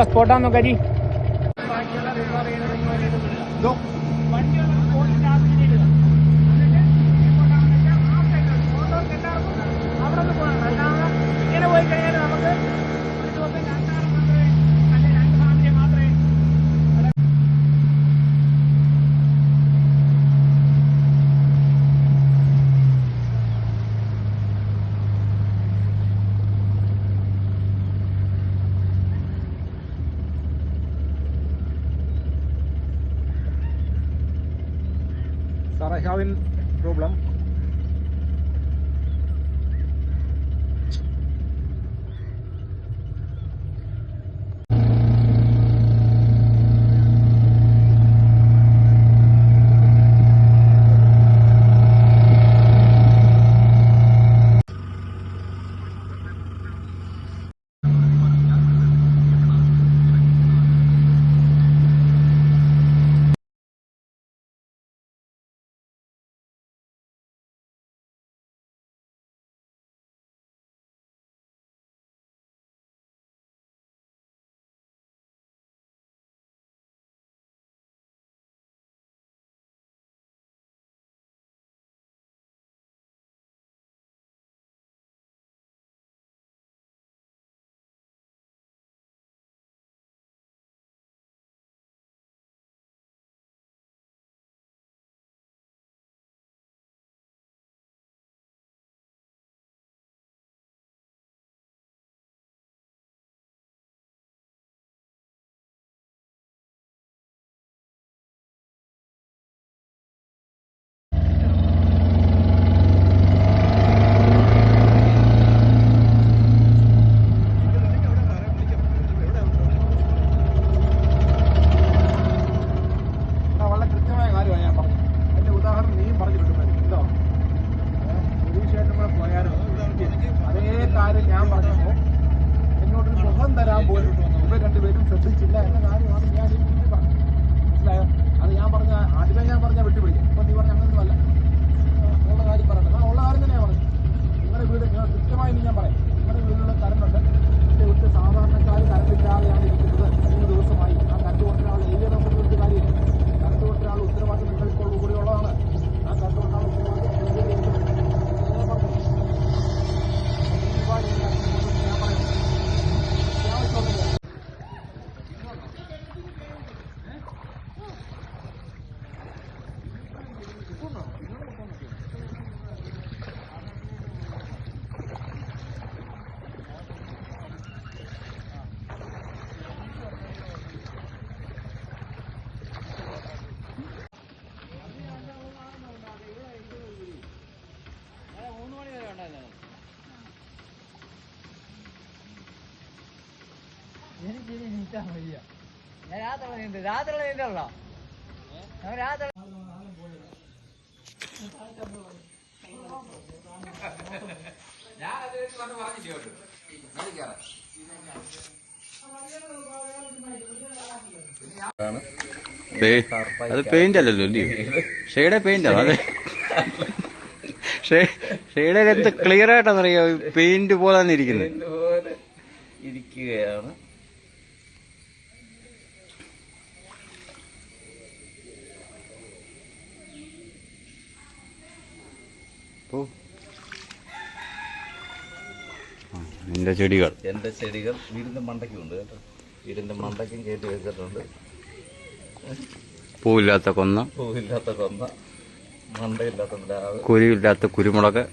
വണ്ടിയുള്ള സ്പോട്ടാന്ന് നോക്കാരി. ഇങ്ങനെ പോയി കഴിഞ്ഞാൽ നമുക്ക് Sir, I have a problem. ഞാൻ പറഞ്ഞപ്പോൾ എന്നോടൊരു മുഖം തരാൻ പോലും ഇവർ രണ്ടുപേരും ശ്രദ്ധിച്ചില്ല എന്ന കാര്യമാണ് ഞാൻ ഈ പറഞ്ഞത്. മനസ്സിലായോ? അത് ഞാൻ പറഞ്ഞ ആദ്യമേ ഞാൻ പറഞ്ഞാൽ വിട്ടുപിടിക്കും. ഇപ്പം നീ പറഞ്ഞ അങ്ങനൊന്നുമല്ല, ഉള്ള കാര്യം പറയട്ടെ. ആ ഉള്ള കാര്യം തന്നെയാണ് പറഞ്ഞത്. നിങ്ങളുടെ വീട് കൃത്യമായി ഞാൻ പറയാം. നിങ്ങളുടെ വീട്ടിലുള്ള കറണ്ടുണ്ട്. എൻ്റെ വീട്ടിൽ സാധാരണക്കാർ കറണ്ടില്ലാതെയാണ് ഇരിക്കുന്നത്. 3 ദിവസമായി. ആ കറണ്ട് കൊടുത്തൊരാൾ ഏരിയ നമുക്ക് കാര്യമില്ല. കറണ്ട് കൊടുത്തൊരാൾ ഉത്തരവാദിത്വം നിങ്ങൾക്കുള്ള കൂടി ഉള്ളതാണ്. ആ കറണ്ട് കൊടുത്താൽ രാത്രി നീന്തല്ലോ. രാത്രി അത് പെയിന്റ് അല്ലല്ലോ അല്ലേ? ഷെയ്ഡെ പെയിന്റ് ആണ്. അതെ, ഷെയ്ഡെ എന്ത് ക്ലിയർ ആയിട്ടാണെന്നറിയോ? പെയിന്റ് പോലെ ഇരിക്കുകയാണ്. എന്റെ ചെടികൾ വീടിന്റെ മണ്ടയ്ക്കുണ്ട് കേട്ടോ. വീടിന്റെ മണ്ടയ്ക്കും കയറ്റി വെച്ചിട്ടുണ്ട്. പൂവില്ലാത്ത കൊന്ന, മണ്ടയില്ലാത്ത പ്ലാവ്, കുരുവില്ലാത്ത കുരുമുളക്.